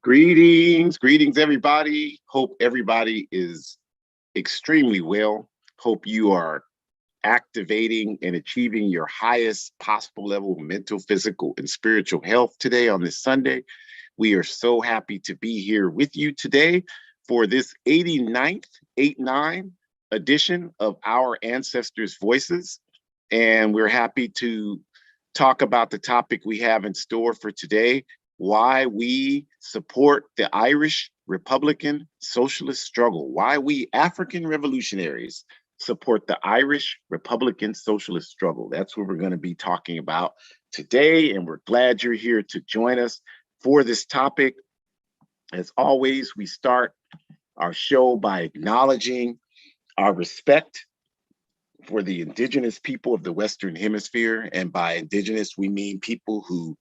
Greetings, everybody. Hope everybody is extremely well. Hope you are activating and achieving your highest possible level of mental, physical, and spiritual health today on this Sunday. We are so happy to be here with you today for this 89th edition of Our Ancestors' Voices. And we're happy to talk about the topic we have in store for today, why we support the Irish Republican Socialist Struggle, why we African revolutionaries support the Irish Republican Socialist Struggle. That's what we're going to be talking about today, and we're glad you're here to join us for this topic. As always, we start our show by acknowledging our respect for the indigenous people of the Western Hemisphere, and by indigenous, we mean people who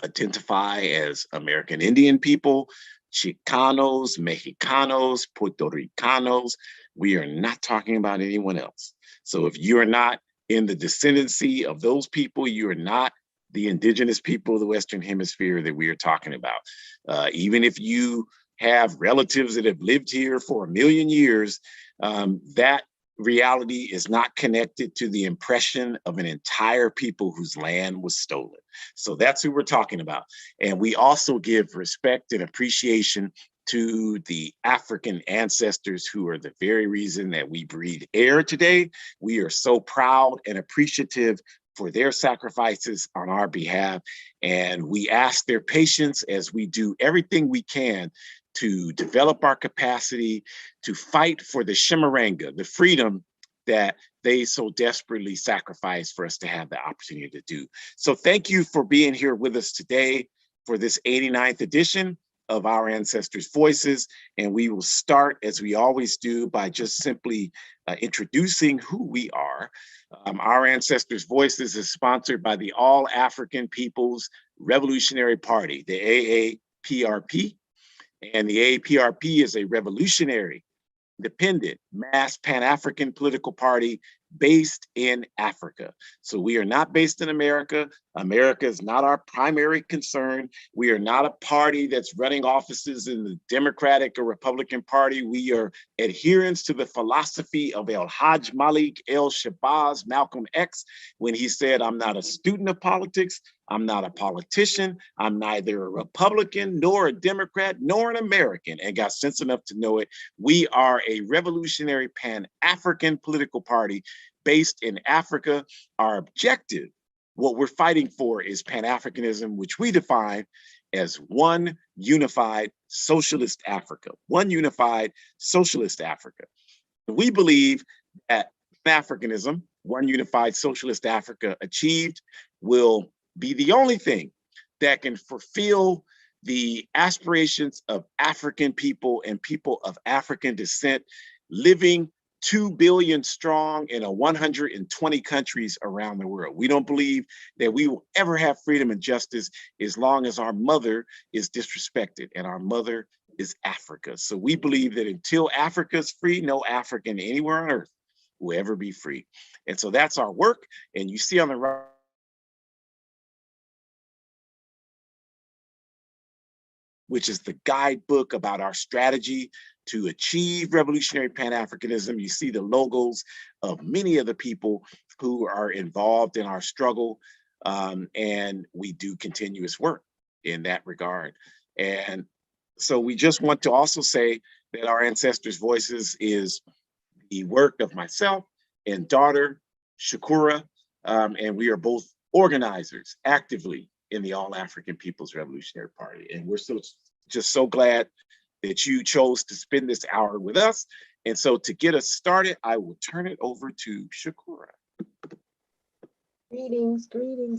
identify as American Indian people, Chicanos, Mexicanos, Puerto Ricanos. We are not talking about anyone else. So if you're not in the descendancy of those people, you are not the indigenous people of the Western Hemisphere that we are talking about. Even if you have relatives that have lived here for 1,000,000 years, that reality is not connected to the impression of an entire people whose land was stolen. So that's who we're talking about. And we also give respect and appreciation to the African ancestors who are the very reason that we breathe air today. We are so proud and appreciative for their sacrifices on our behalf. And we ask their patience as we do everything we can to develop our capacity to fight for the Shimaranga, the freedom that they so desperately sacrificed for us to have the opportunity to do. So thank you for being here with us today for this 89th edition of Our Ancestors' Voices. And we will start, as we always do, by just simply introducing who we are. Our Ancestors' Voices is sponsored by the All African People's Revolutionary Party, the AAPRP. And the AAPRP is a revolutionary, independent, mass Pan-African political party based in Africa. So we are not based in America. America is not our primary concern. We are not a party that's running offices in the Democratic or Republican Party. We are adherents to the philosophy of El-Hajj Malik El-Shabazz, Malcolm X, when he said, "I'm not a student of politics. I'm not a politician. I'm neither a Republican nor a Democrat nor an American," and got sense enough to know it. We are a revolutionary Pan-African political party based in Africa. Our objective, what we're fighting for, is Pan-Africanism, which we define as one unified socialist Africa, one unified socialist Africa. We believe that Pan-Africanism, one unified socialist Africa achieved, will be the only thing that can fulfill the aspirations of African people and people of African descent living 2 billion strong in 120 countries around the world. We don't believe that we will ever have freedom and justice as long as our mother is disrespected, and our mother is Africa. So we believe that until Africa is free, no African anywhere on earth will ever be free. And so that's our work. And you see on the right, which is the guidebook about our strategy to achieve revolutionary Pan-Africanism. You see the logos of many of the people who are involved in our struggle, and we do continuous work in that regard. And so we just want to also say that Our Ancestors' Voices is the work of myself and daughter, Shakura, and we are both organizers actively in the All African People's Revolutionary Party. And we're just so glad that you chose to spend this hour with us. And so to get us started, I will turn it over to Shakura. Greetings,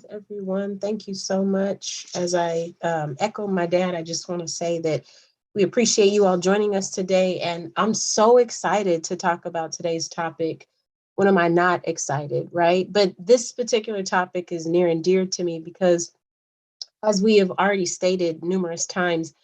everyone. Thank you so much. As I echo my dad, I just want to say that we appreciate you all joining us today. And I'm so excited to talk about today's topic. When am I not excited, right? But this particular topic is near and dear to me because, as we have already stated numerous times,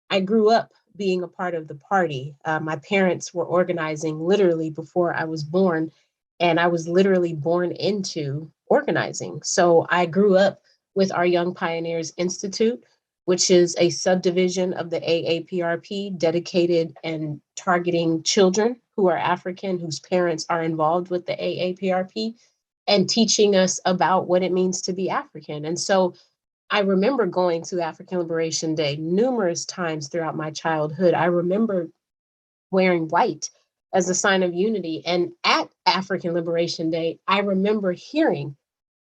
I grew up being a part of the party. My parents were organizing literally before I was born, and I was literally born into organizing. So I grew up with our Young Pioneers Institute, which is a subdivision of the AAPRP dedicated and targeting children who are African, whose parents are involved with the AAPRP, and teaching us about what it means to be African. And so I remember going to African Liberation Day numerous times throughout my childhood. I remember wearing white as a sign of unity. And at African Liberation Day, I remember hearing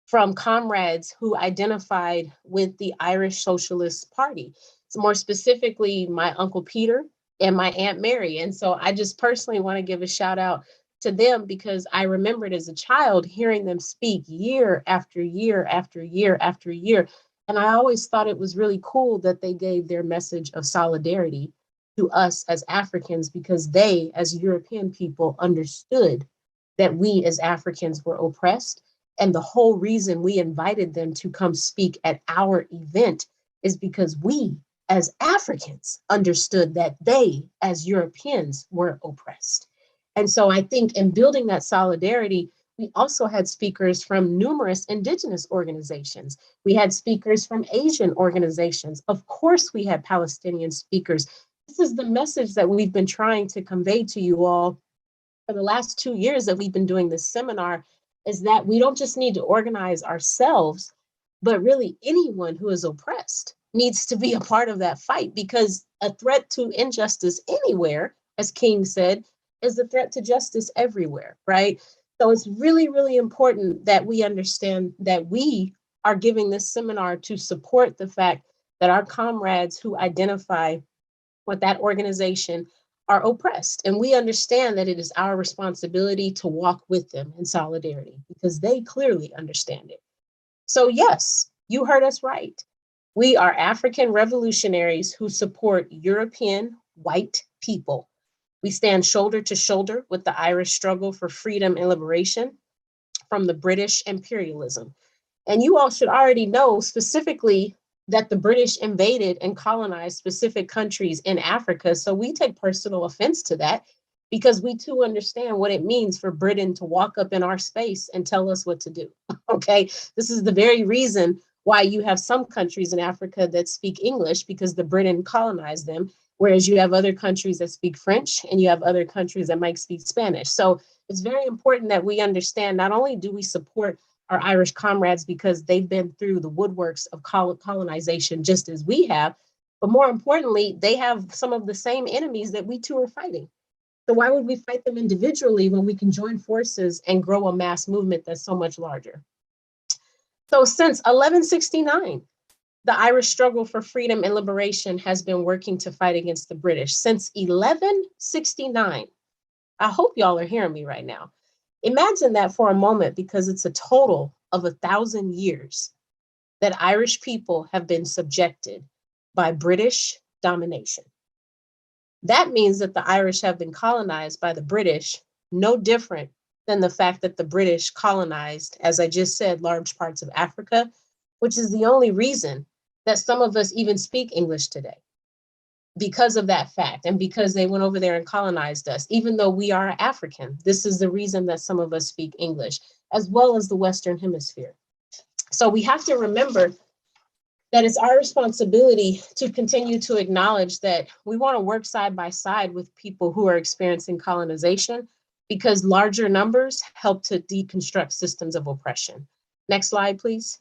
from comrades who identified with the Irish Socialist Party. So more specifically, my Uncle Peter and my Aunt Mary. And so I just personally want to give a shout out to them because I remembered as a child hearing them speak year after year after year after year. And I always thought it was really cool that they gave their message of solidarity to us as Africans because they, as European people, understood that we as Africans were oppressed. And the whole reason we invited them to come speak at our event is because we, as Africans, understood that they, as Europeans, were oppressed. And so I think in building that solidarity, we also had speakers from numerous indigenous organizations. We had speakers from Asian organizations. Of course, we had Palestinian speakers. This is the message that we've been trying to convey to you all for the last 2 years that we've been doing this seminar, is that we don't just need to organize ourselves, but really anyone who is oppressed needs to be a part of that fight, because a threat to injustice anywhere, as King said, is a threat to justice everywhere, right? So it's really, really important that we understand that we are giving this seminar to support the fact that our comrades who identify with that organization are oppressed. And we understand that it is our responsibility to walk with them in solidarity because they clearly understand it. So yes, you heard us right. We are African revolutionaries who support European white people. We stand shoulder to shoulder with the Irish struggle for freedom and liberation from the British imperialism. And you all should already know specifically that the British invaded and colonized specific countries in Africa. So we take personal offense to that because we too understand what it means for Britain to walk up in our space and tell us what to do. Okay, this is the very reason why you have some countries in Africa that speak English, because the Britain colonized them, whereas you have other countries that speak French and you have other countries that might speak Spanish. So it's very important that we understand not only do we support our Irish comrades because they've been through the woodworks of colonization just as we have, but more importantly, they have some of the same enemies that we too are fighting. So why would we fight them individually when we can join forces and grow a mass movement that's so much larger? So since 1169, the Irish struggle for freedom and liberation has been working to fight against the British. Since 1169, I hope y'all are hearing me right now. Imagine that for a moment, because it's a total of 1,000 years that Irish people have been subjected by British domination. That means that the Irish have been colonized by the British, no different than the fact that the British colonized, as I just said, large parts of Africa, which is the only reason that some of us even speak English today. Because of that fact, and because they went over there and colonized us, even though we are African, this is the reason that some of us speak English, as well as the Western Hemisphere. So we have to remember that it's our responsibility to continue to acknowledge that we want to work side by side with people who are experiencing colonization, because larger numbers help to deconstruct systems of oppression. Next slide, please.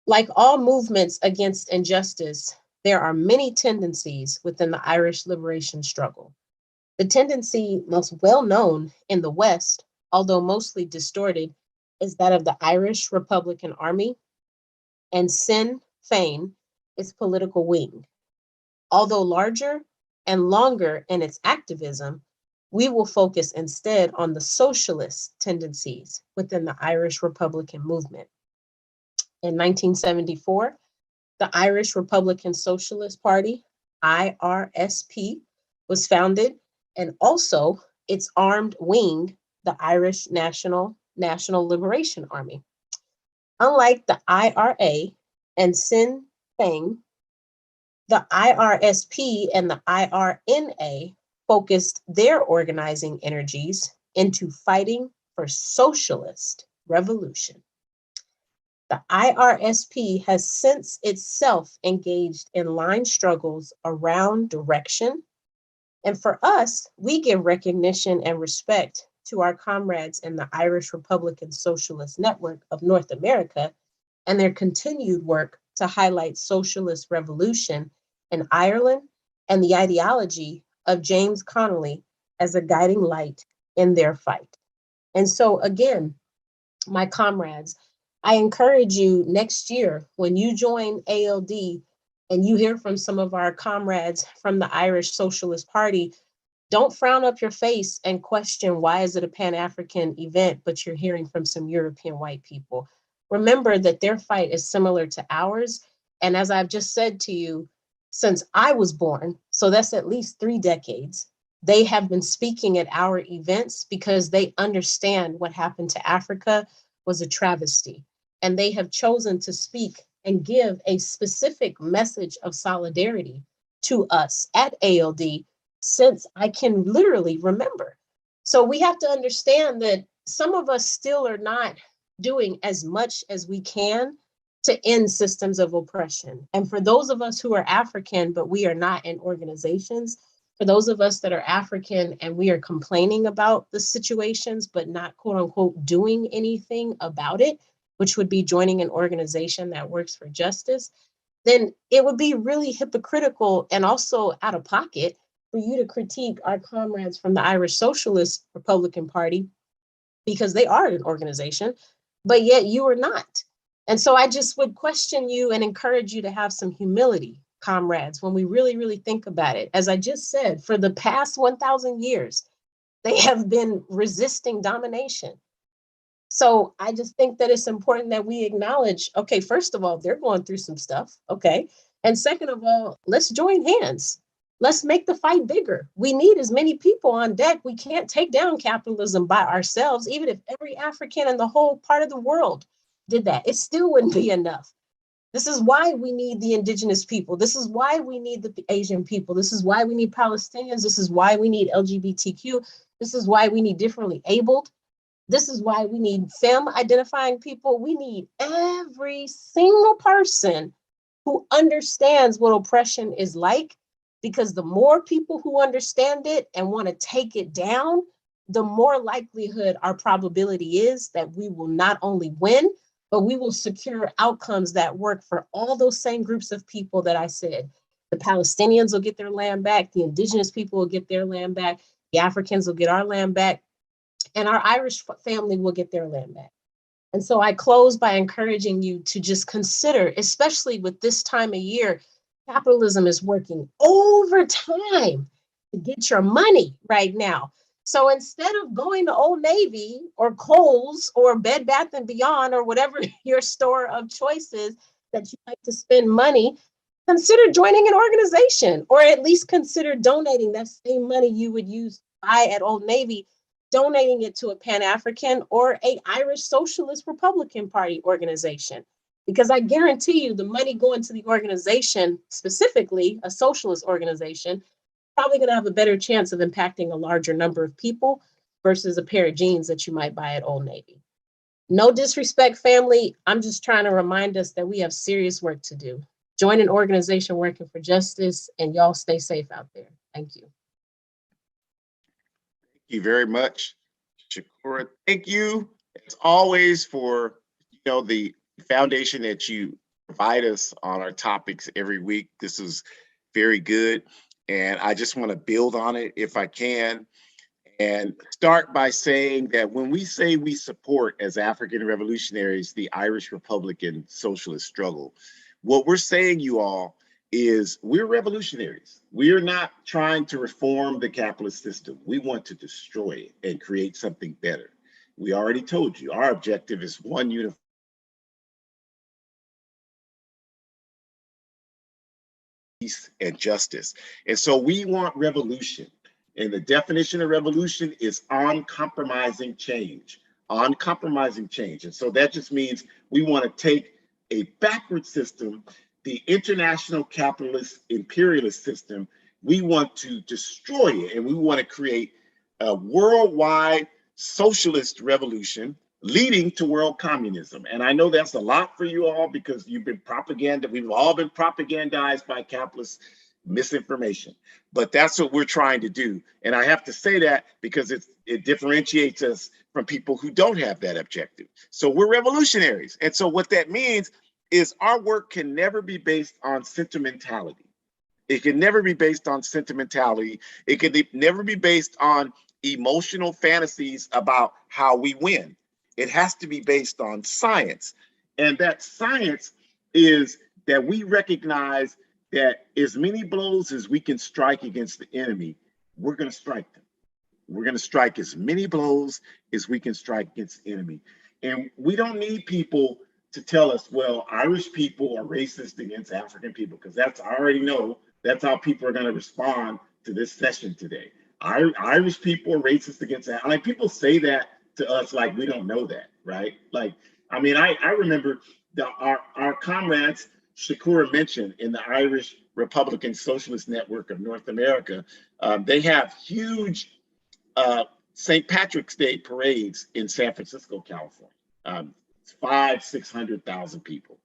Like all movements against injustice, there are many tendencies within the Irish liberation struggle. The tendency most well known in the West, although mostly distorted, is that of the Irish Republican Army and Sinn Féin, its political wing. Although larger and longer in its activism, we will focus instead on the socialist tendencies within the Irish Republican movement. In 1974, the Irish Republican Socialist Party, IRSP, was founded, and also its armed wing, the Irish National Liberation Army. Unlike the IRA and Sinn Féin, the IRSP and the IRNA focused their organizing energies into fighting for socialist revolution. The IRSP has since itself engaged in line struggles around direction. And for us, we give recognition and respect to our comrades in the Irish Republican Socialist Network of North America and their continued work to highlight socialist revolution in Ireland and the ideology of James Connolly as a guiding light in their fight. And so, again, my comrades, I encourage you next year when you join ALD and you hear from some of our comrades from the Irish Socialist Party, don't frown up your face and question why is it a Pan-African event, but you're hearing from some European white people. Remember that their fight is similar to ours. And as I've just said to you, since I was born, so that's at least 3 decades, they have been speaking at our events because they understand what happened to Africa was a travesty. And they have chosen to speak and give a specific message of solidarity to us at ALD since I can literally remember. So we have to understand that some of us still are not doing as much as we can to end systems of oppression. And for those of us who are African, but we are not in organizations, for those of us that are African and we are complaining about the situations, but not quote unquote doing anything about it, which would be joining an organization that works for justice, then it would be really hypocritical and also out of pocket for you to critique our comrades from the Irish Socialist Republican Party because they are an organization, but yet you are not. And so I just would question you and encourage you to have some humility, comrades, when we really, really think about it. As I just said, for the past 1,000 years, they have been resisting domination. So I just think that it's important that we acknowledge, okay, first of all, they're going through some stuff, okay? And second of all, let's join hands. Let's make the fight bigger. We need as many people on deck. We can't take down capitalism by ourselves. Even if every African in the whole part of the world did that, it still wouldn't be enough. This is why we need the indigenous people. This is why we need the Asian people. This is why we need Palestinians. This is why we need LGBTQ. This is why we need differently abled. This is why we need femme identifying people. We need every single person who understands what oppression is like, because the more people who understand it and want to take it down, the more likelihood our probability is that we will not only win, but we will secure outcomes that work for all those same groups of people that I said. The Palestinians will get their land back, the indigenous people will get their land back, the Africans will get our land back, and our Irish family will get their land back. And so I close by encouraging you to just consider, especially with this time of year, capitalism is working overtime to get your money right now. So instead of going to Old Navy or Kohl's or Bed Bath and Beyond or whatever your store of choice is that you like to spend money, consider joining an organization, or at least consider donating that same money you would use to buy at Old Navy, donating it to a Pan-African or a Irish Socialist Republican Party organization. Because I guarantee you the money going to the organization, specifically a socialist organization, probably going to have a better chance of impacting a larger number of people versus a pair of jeans that you might buy at Old Navy. No disrespect, family. I'm just trying to remind us that we have serious work to do. Join an organization working for justice, and y'all stay safe out there. Thank you. Thank you very much, Shakura. Thank you, as always, for the foundation that you provide us on our topics every week. This is very good, and I just want to build on it if I can, and start by saying that when we say we support, as African revolutionaries, the Irish Republican Socialist Struggle, what we're saying, you all, is we're revolutionaries. We are not trying to reform the capitalist system. We want to destroy it and create something better. We already told you our objective is one unified peace and justice. And so we want revolution. And the definition of revolution is uncompromising change, uncompromising change. And so that just means we want to take a backward system, the international capitalist imperialist system. We want to destroy it, and we want to create a worldwide socialist revolution leading to world communism. And I know that's a lot for you all because we've all been propagandized by capitalist misinformation. But that's what we're trying to do. And I have to say that because it differentiates us from people who don't have that objective. So we're revolutionaries. And so what that means is our work can never be based on sentimentality. It can never be based on sentimentality. It can never be based on emotional fantasies about how we win. It has to be based on science. And that science is that we recognize that as many blows as we can strike against the enemy, we're going to strike them. We're going to strike as many blows as we can strike against the enemy. And we don't need people to tell us, well, Irish people are racist against African people, because I already know that's how people are going to respond to this session today. Irish people are racist against that. Like, people say that to us like we don't know that, right? Like, I mean, I remember our comrades Shakur mentioned in the Irish Republican Socialist Network of North America. They have huge St. Patrick's Day parades in San Francisco, California. 600,000 people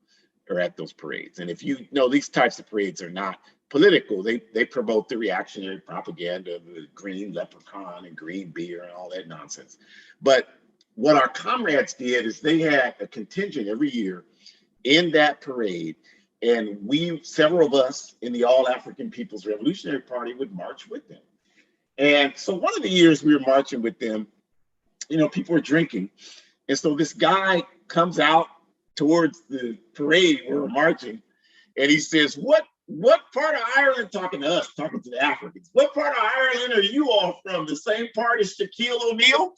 are at those parades. And if you know, these types of parades are not political. They promote the reactionary propaganda of the green leprechaun and green beer and all that nonsense. But what our comrades did is they had a contingent every year in that parade, and several of us in the All African People's Revolutionary Party would march with them. And so one of the years we were marching with them, you know, people were drinking. And so this guy comes out towards the parade where we're marching, and he says, what part of Ireland, talking to us, talking to the Africans, what part of Ireland are you all from? The same part as Shaquille O'Neal?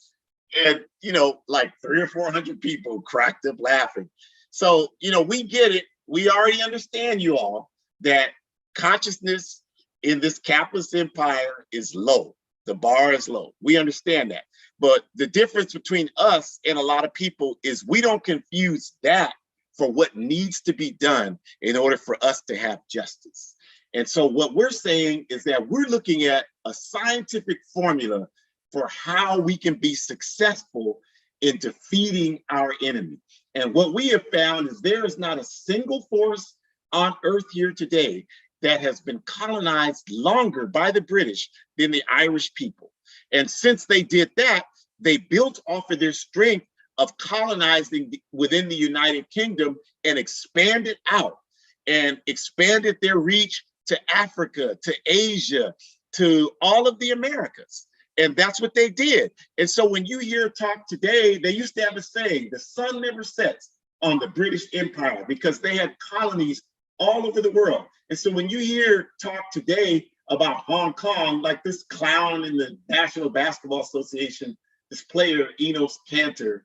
And, you know, like 300 or 400 people cracked up laughing. So, you know, we get it. We already understand, you all, that consciousness in this capitalist empire is low. The bar is low. We understand that. But the difference between us and a lot of people is we don't confuse that for what needs to be done in order for us to have justice. And so what we're saying is that we're looking at a scientific formula for how we can be successful in defeating our enemy. And what we have found is there is not a single force on earth here today that has been colonized longer by the British than the Irish people. And since they did that, they built off of their strength of colonizing within the United Kingdom and expanded out and expanded their reach to Africa, to Asia, to all of the Americas. And that's what they did. And so when you hear talk today, they used to have a saying, the sun never sets on the British Empire, because they had colonies all over the world. And so when you hear talk today about Hong Kong, like this clown in the National Basketball Association, this player, Enos Cantor,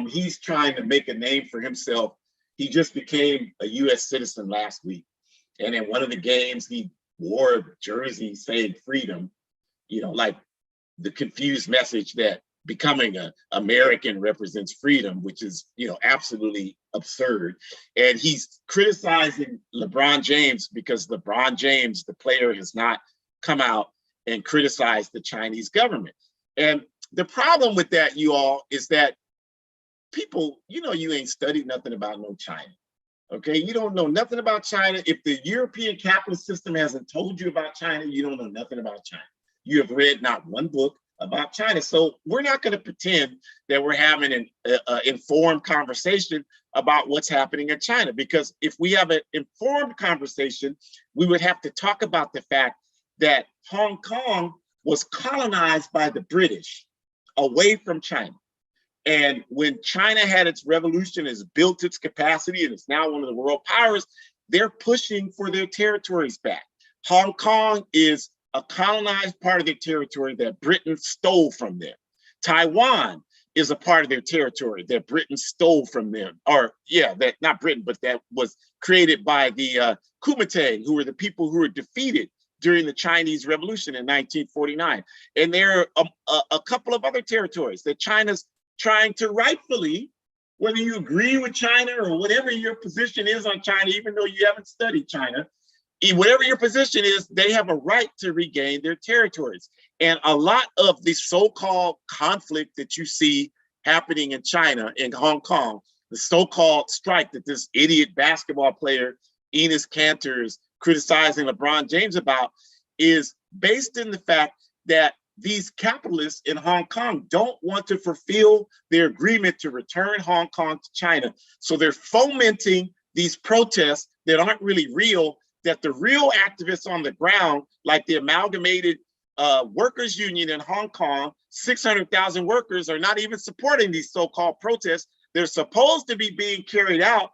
he's trying to make a name for himself. He just became a US citizen last week. And in one of the games, he wore a jersey saying freedom, you know, like the confused message that becoming an American represents freedom, which is, you know, absolutely absurd. And he's criticizing LeBron James because LeBron James, the player, has not come out and criticized the Chinese government. And the problem with that, you all, is that people, you know, you ain't studied nothing about no China. Okay, you don't know nothing about China. If the European capitalist system hasn't told you about China, you don't know nothing about China. You have read not one book about China. So we're not going to pretend that we're having an informed conversation about what's happening in China, because if we have an informed conversation, we would have to talk about the fact that Hong Kong was colonized by the British away from China. And when China had its revolution, has built its capacity, and it's now one of the world powers, they're pushing for their territories back. Hong Kong is a colonized part of their territory that Britain stole from them. Taiwan is a part of their territory that Britain stole from them. Or yeah, that not Britain, but that was created by the Kuomintang, who were the people who were defeated during the Chinese Revolution in 1949. And there are a couple of other territories that China's trying to rightfully, whether you agree with China or whatever your position is on China, even though you haven't studied China, whatever your position is, they have a right to regain their territories. And a lot of the so-called conflict that you see happening in China, in Hong Kong, the so-called strike that this idiot basketball player, Enes Kanter, is criticizing LeBron James about, is based in the fact that these capitalists in Hong Kong don't want to fulfill their agreement to return Hong Kong to China. So they're fomenting these protests that aren't really real, that the real activists on the ground, like the Amalgamated Workers Union in Hong Kong, 600,000 workers are not even supporting these so-called protests. They're supposed to be being carried out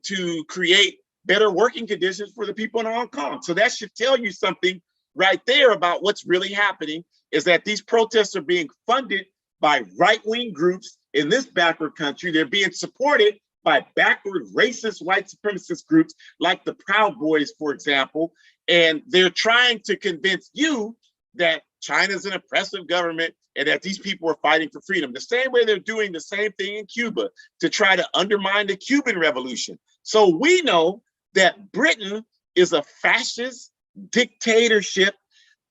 to create better working conditions for the people in Hong Kong. So that should tell you something right there about what's really happening, is that these protests are being funded by right-wing groups in this backward country. They're being supported by backward racist white supremacist groups like the Proud Boys, for example. And they're trying to convince you that China's an oppressive government and that these people are fighting for freedom. The same way they're doing the same thing in Cuba to try to undermine the Cuban Revolution. So we know that Britain is a fascist dictatorship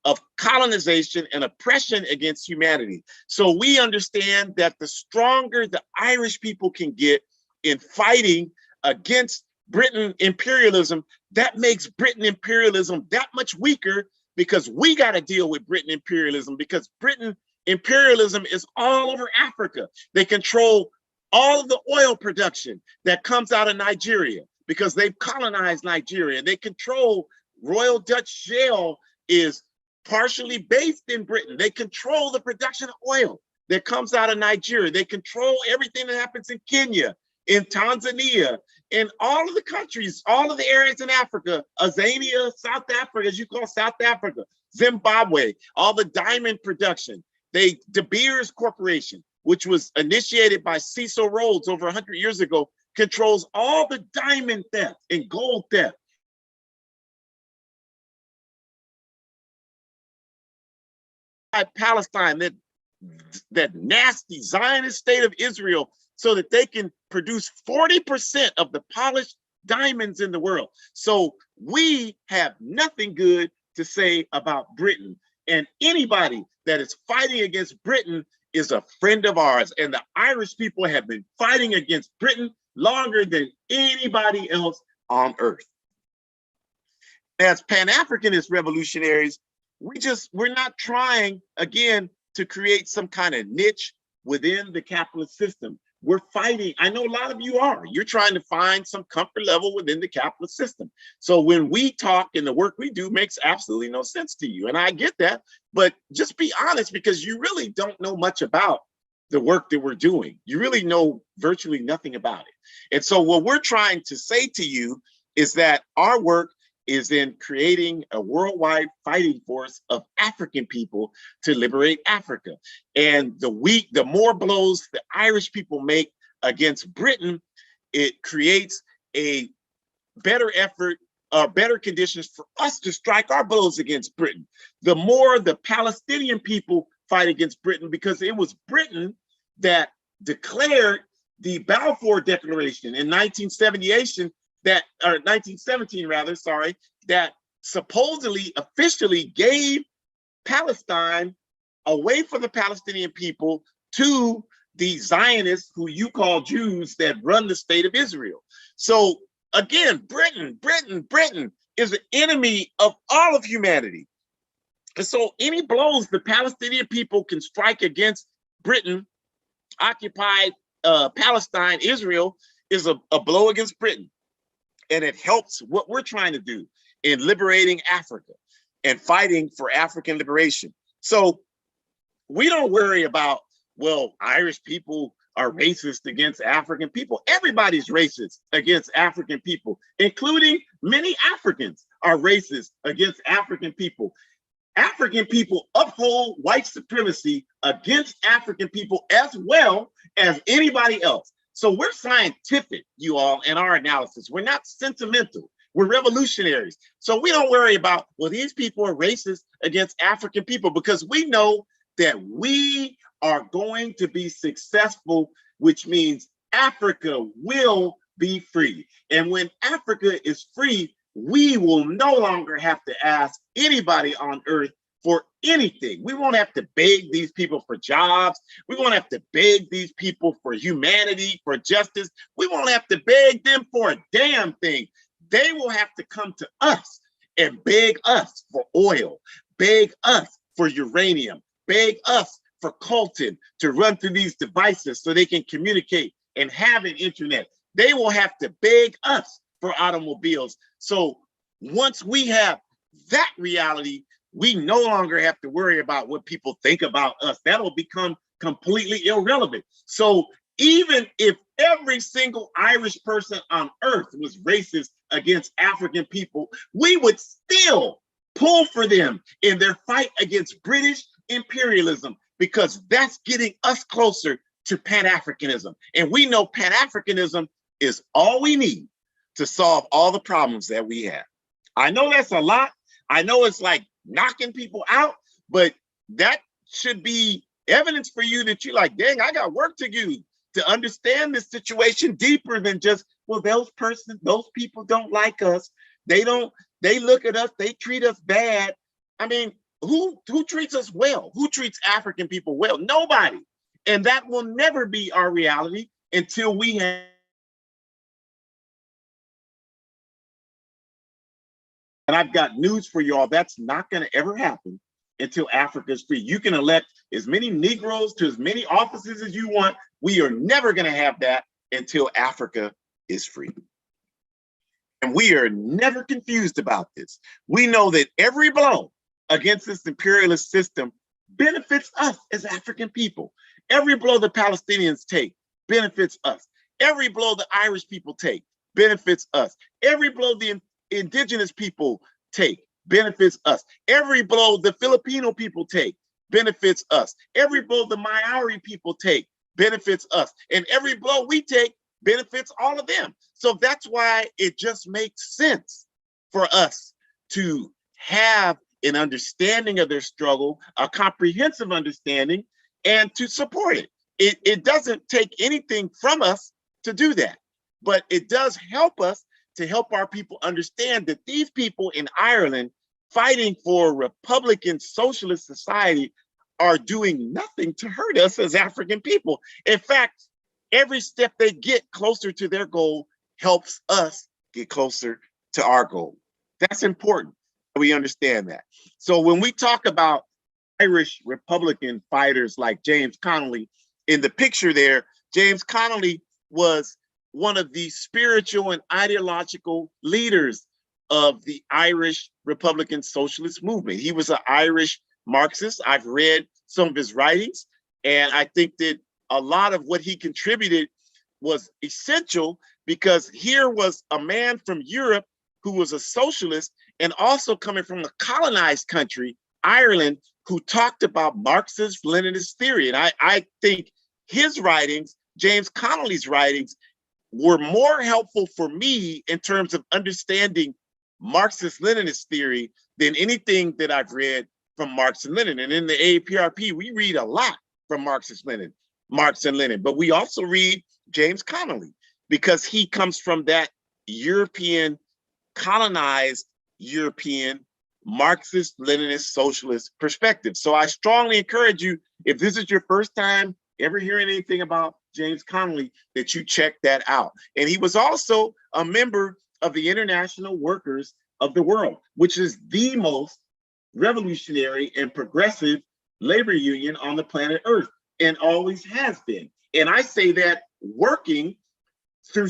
of colonization and oppression against humanity. So we understand that the stronger the Irish people can get in fighting against Britain imperialism, that makes Britain imperialism that much weaker, because we got to deal with Britain imperialism, because Britain imperialism is all over Africa. They control all of the oil production that comes out of Nigeria because they've colonized Nigeria. They control Royal Dutch Shell is partially based in Britain. They control the production of oil that comes out of Nigeria. They control everything that happens in Kenya, in Tanzania, in all of the countries, all of the areas in Africa, Azania, South Africa, as you call South Africa, Zimbabwe, all the diamond production. De Beers Corporation, which was initiated by Cecil Rhodes over 100 years ago, controls all the diamond theft and gold theft. Palestine, that nasty Zionist state of Israel, so that they can produce 40% of the polished diamonds in the world. So we have nothing good to say about Britain, and anybody that is fighting against Britain is a friend of ours. And the Irish people have been fighting against Britain longer than anybody else on earth. As Pan-Africanist revolutionaries, we're not trying, again, to create some kind of niche within the capitalist system. We're fighting. I know a lot of you are. You're trying to find some comfort level within the capitalist system. So when we talk and the work we do makes absolutely no sense to you, and I get that, but just be honest, because you really don't know much about the work that we're doing. You really know virtually nothing about it. And so what we're trying to say to you is that our work is in creating a worldwide fighting force of African people to liberate Africa. And the more blows the Irish people make against Britain, it creates a better effort, better conditions for us to strike our blows against Britain. The more the Palestinian people fight against Britain, because it was Britain that declared the Balfour Declaration in 1917 rather, sorry, that supposedly officially gave Palestine away from the Palestinian people to the Zionists, who you call Jews, that run the state of Israel. So again, Britain is an enemy of all of humanity. And so any blows the Palestinian people can strike against Britain, occupied Palestine, Israel, is a blow against Britain. And it helps what we're trying to do in liberating Africa and fighting for African liberation. So we don't worry about, well, Irish people are racist against African people. Everybody's racist against African people, including many Africans are racist against African people. African people uphold white supremacy against African people as well as anybody else. So we're scientific, you all, in our analysis. We're not sentimental. We're revolutionaries. So we don't worry about, well, these people are racist against African people, because we know that we are going to be successful, which means Africa will be free. And when Africa is free, we will no longer have to ask anybody on earth for anything. We won't have to beg these people for jobs. We won't have to beg these people for humanity, for justice. We won't have to beg them for a damn thing. They will have to come to us and beg us for oil, beg us for uranium, beg us for coltan to run through these devices so they can communicate and have an internet. They will have to beg us for automobiles. So once we have that reality, we no longer have to worry about what people think about us. That'll become completely irrelevant. So even if every single Irish person on earth was racist against African people, we would still pull for them in their fight against British imperialism, because that's getting us closer to Pan-Africanism. And we know Pan-Africanism is all we need to solve all the problems that we have. I know that's a lot. I know it's like knocking people out, but that should be evidence for you that you're like, dang, I got work to do to understand this situation deeper than just, well, those people don't like us. They look at us, they treat us bad. I mean, who treats us well? Who treats African people well? Nobody. And that will never be our reality until we have. And I've got news for y'all. That's not going to ever happen until Africa is free. You can elect as many Negroes to as many offices as you want. We are never going to have that until Africa is free. And we are never confused about this. We know that every blow against this imperialist system benefits us as African people. Every blow the Palestinians take benefits us. Every blow the Irish people take benefits us. Every blow the indigenous people take benefits us. Every blow the Filipino people take benefits us. Every blow the Maori people take benefits us. And every blow we take benefits all of them. So that's why it just makes sense for us to have an understanding of their struggle, a comprehensive understanding, and to support it. It doesn't take anything from us to do that, but it does help us to help our people understand that these people in Ireland fighting for a Republican Socialist society are doing nothing to hurt us as African people. In fact, every step they get closer to their goal helps us get closer to our goal. That's important. We understand that. So when we talk about Irish Republican fighters like James Connolly, in the picture there, James Connolly was one of the spiritual and ideological leaders of the Irish Republican Socialist movement. He was an Irish Marxist. I've read some of his writings, and I think that a lot of what he contributed was essential, because here was a man from Europe who was a socialist and also coming from a colonized country, Ireland, who talked about Marxist Leninist theory. And I think his writings, James Connolly's writings, were more helpful for me in terms of understanding Marxist Leninist theory than anything that I've read from Marx and Lenin. And in the AAPRP, we read a lot from Marx and Lenin, but we also read James Connolly because he comes from that European, colonized European Marxist Leninist socialist perspective. So I strongly encourage you, if this is your first time ever hearing anything about James Connolly, that you check that out. And he was also a member of the International Workers of the World, which is the most revolutionary and progressive labor union on the planet Earth, and always has been. And I say that working through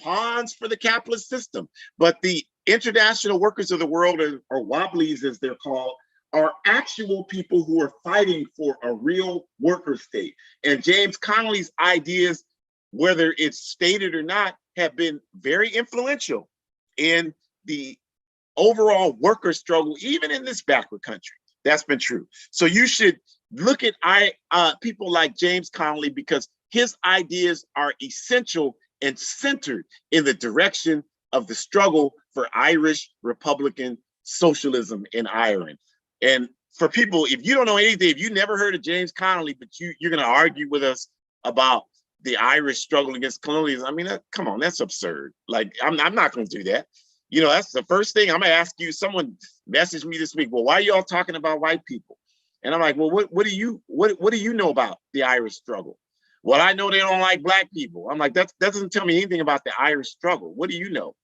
pawns for the capitalist system, but the International Workers of the World, or Wobblies as they're called, are actual people who are fighting for a real worker state. And James Connolly's ideas, whether it's stated or not, have been very influential in the overall worker struggle, even in this backward country. That's been true. So you should look at people like James Connolly, because his ideas are essential and centered in the direction of the struggle for Irish Republican socialism in Ireland. And for people, if you don't know anything, if you never heard of James Connolly, but you're going to argue with us about the Irish struggle against colonialism. I mean, come on, that's absurd. Like, I'm not going to do that. You know, that's the first thing I'm going to ask you. Someone messaged me this week, well, why are you all talking about white people? And I'm like, well, what do you know about the Irish struggle? Well, I know they don't like black people. I'm like, that doesn't tell me anything about the Irish struggle. What do you know?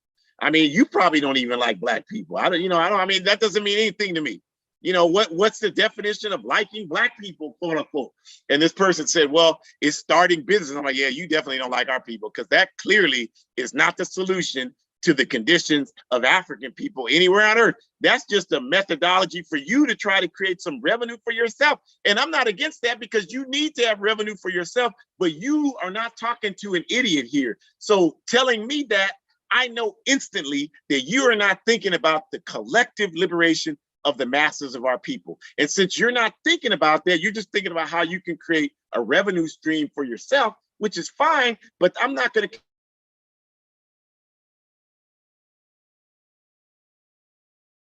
I mean, you probably don't even like black people. I mean, that doesn't mean anything to me. You know, what's the definition of liking black people, quote unquote? And this person said, well, it's starting business. I'm like, yeah, you definitely don't like our people, because that clearly is not the solution to the conditions of African people anywhere on earth. That's just a methodology for you to try to create some revenue for yourself. And I'm not against that, because you need to have revenue for yourself, but you are not talking to an idiot here. So telling me that, I know instantly that you are not thinking about the collective liberation of the masses of our people. And since you're not thinking about that, you're just thinking about how you can create a revenue stream for yourself, which is fine, but I'm not going to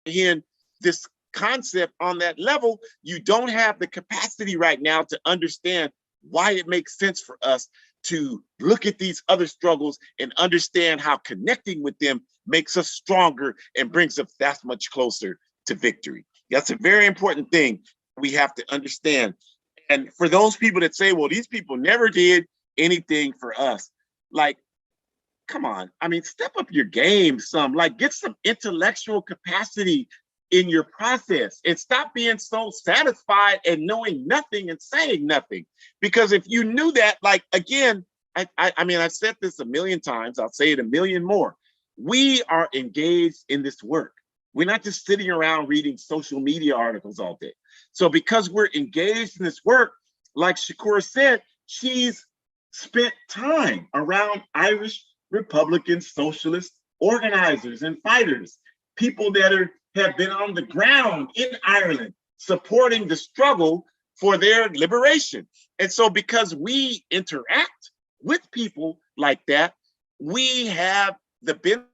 in this concept on that level. You don't have the capacity right now to understand why it makes sense for us to look at these other struggles and understand how connecting with them makes us stronger and brings us that much closer to victory. That's a very important thing we have to understand. And for those people that say, well, these people never did anything for us, like, come on. I mean, step up your game some, like, get some intellectual capacity in your process and stop being so satisfied and knowing nothing and saying nothing. Because if you knew that, like, again, I mean, I've said this a million times, I'll say it a million more. We are engaged in this work. We're not just sitting around reading social media articles all day. So because we're engaged in this work, like Shakur said, she's spent time around Irish Republican Socialist organizers and fighters, people that have been on the ground in Ireland supporting the struggle for their liberation. And so because we interact with people like that, we have the benefit.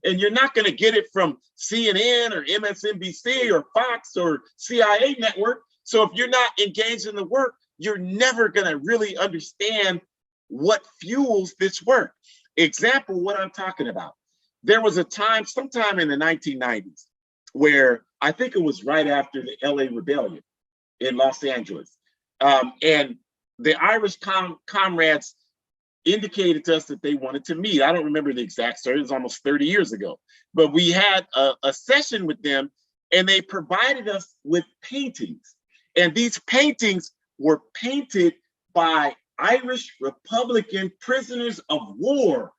And you're not going to get it from CNN or MSNBC or Fox or CIA network. So if you're not engaged in the work, you're never going to really understand what fuels this work. Example, what I'm talking about. There was a time, sometime in the 1990s, where I think it was right after the LA Rebellion in Los Angeles. And the Irish comrades indicated to us that they wanted to meet. I don't remember the exact story, it was almost 30 years ago. But we had a session with them, and they provided us with paintings. And these paintings were painted by Irish Republican prisoners of war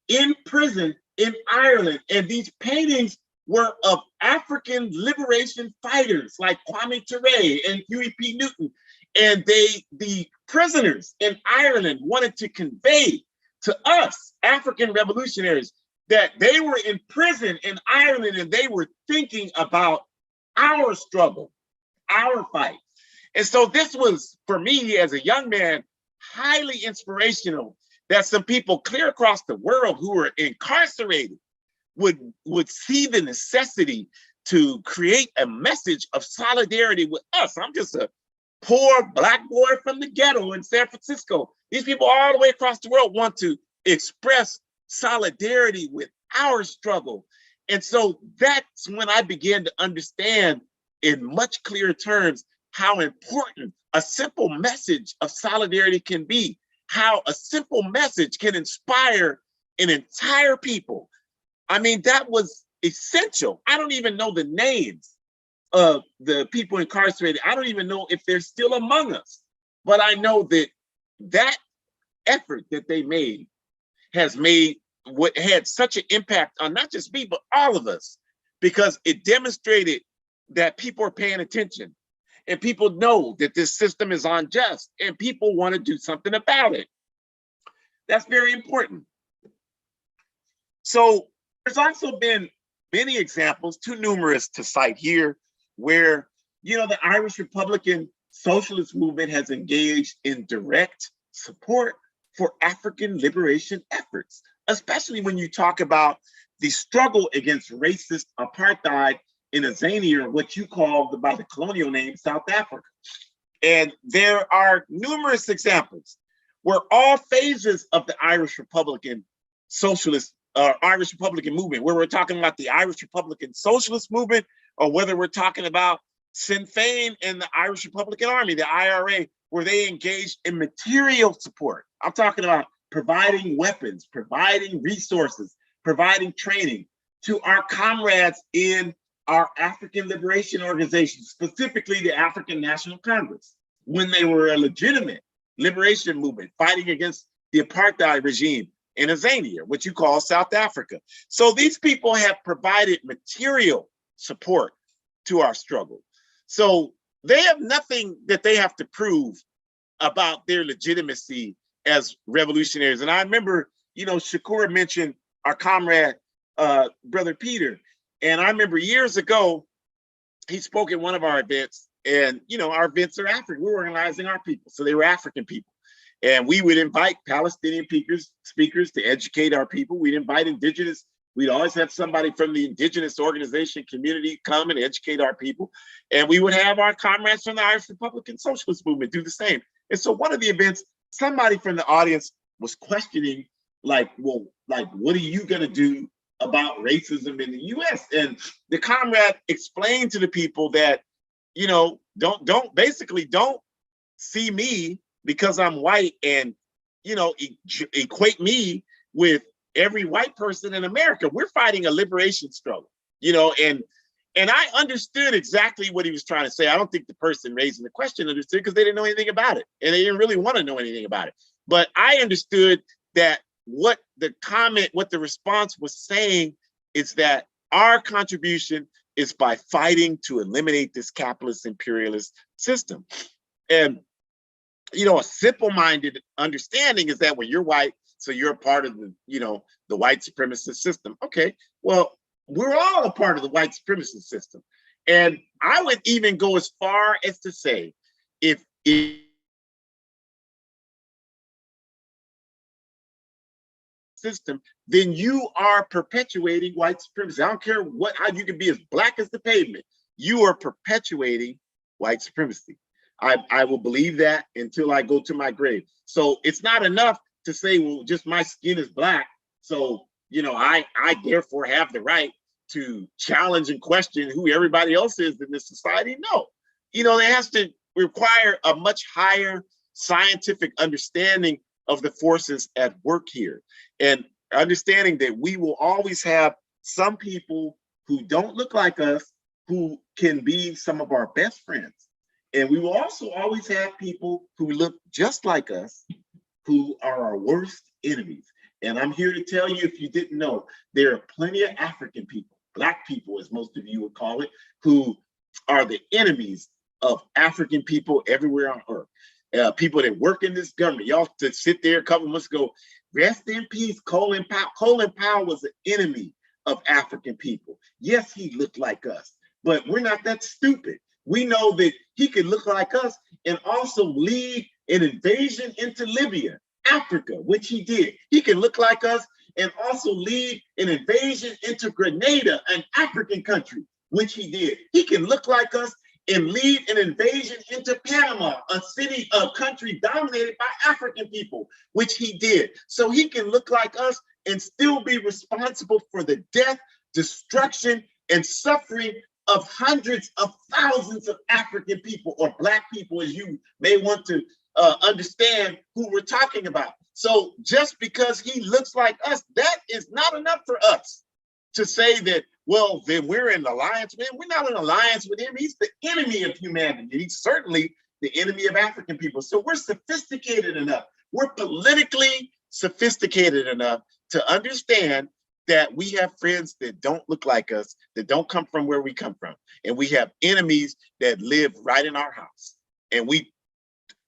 in prison in Ireland. And these paintings were of African liberation fighters like Kwame Ture and Huey P. Newton. And the prisoners in Ireland wanted to convey to us, African revolutionaries, that they were in prison in Ireland and they were thinking about our struggle, our fight. And so this was, for me as a young man, highly inspirational that some people clear across the world who were incarcerated would see the necessity to create a message of solidarity with us. I'm just a poor Black boy from the ghetto in San Francisco. These people all the way across the world want to express solidarity with our struggle. And so that's when I began to understand in much clearer terms how important a simple message of solidarity can be, how a simple message can inspire an entire people. I mean, that was essential. I don't even know the names of the people incarcerated. I don't even know if they're still among us, but I know that that effort that they made has made what had such an impact on not just me, but all of us, because it demonstrated that people are paying attention and people know that this system is unjust and people want to do something about it. That's very important. So there's also been many examples, too numerous to cite here, where, you know, the Irish Republican Socialist movement has engaged in direct support for African liberation efforts, especially when you talk about the struggle against racist apartheid in Azania, what you call by the colonial name South Africa. And there are numerous examples where all phases of the Irish Republican Socialist, Irish Republican movement, where we're talking about the Irish Republican Socialist movement, or whether we're talking about Sinn Féin and the Irish Republican Army, the IRA, where they engaged in material support. I'm talking about providing weapons, providing resources, providing training to our comrades in our African liberation organization, specifically the African National Congress, when they were a legitimate liberation movement fighting against the apartheid regime in Azania, what you call South Africa. So these people have provided material support to our struggle. So they have nothing that they have to prove about their legitimacy as revolutionaries. And I remember, Shakur mentioned our comrade, Brother Peter. And I remember years ago, he spoke at one of our events, and, our events are African. We're organizing our people. So they were African people. And we would invite Palestinian speakers to educate our people. We'd invite indigenous. We'd always have somebody from the indigenous organization community come and educate our people. And we would have our comrades from the Irish Republican Socialist movement do the same. And so one of the events, somebody from the audience was questioning, what are you going to do about racism in the US? And the comrade explained to the people that, don't see me because I'm white and, equate me with every white person in America. We're fighting a liberation struggle, and I understood exactly what he was trying to say. I don't think the person raising the question understood, because they didn't know anything about it, and they didn't really want to know anything about it. But I understood that what the response was saying is that our contribution is by fighting to eliminate this capitalist imperialist system. And, a simple-minded understanding is that when you're white, so you're a part of the white supremacist system. Okay, well, we're all a part of the white supremacist system. And I would even go as far as to say, if system, then you are perpetuating white supremacy. I don't care how you can be as black as the pavement. You are perpetuating white supremacy. I will believe that until I go to my grave. So it's not enough to say, well, just my skin is black, so I therefore have the right to challenge and question who everybody else is in this society. No, it has to require a much higher scientific understanding of the forces at work here, and understanding that we will always have some people who don't look like us who can be some of our best friends. And we will also always have people who look just like us who are our worst enemies. And I'm here to tell you, if you didn't know, there are plenty of African people, black people, as most of you would call it, who are the enemies of African people everywhere on earth. People that work in this government. Y'all to sit there a couple months ago, rest in peace, Colin Powell. Colin Powell was an enemy of African people. Yes, he looked like us, but we're not that stupid. We know that he could look like us and also lead an invasion into Libya, Africa, which he did. He can look like us and also lead an invasion into Grenada, an African country, which he did. He can look like us and lead an invasion into Panama, a country dominated by African people, which he did. So he can look like us and still be responsible for the death, destruction, and suffering of hundreds of thousands of African people, or black people, as you may want to understand who we're talking about. So just because he looks like us, that is not enough for us to say that, well, then we're in alliance with him. We're not in alliance with him. He's the enemy of humanity. He's certainly the enemy of African people. So we're sophisticated enough. We're politically sophisticated enough to understand that we have friends that don't look like us, that don't come from where we come from. And we have enemies that live right in our house. And we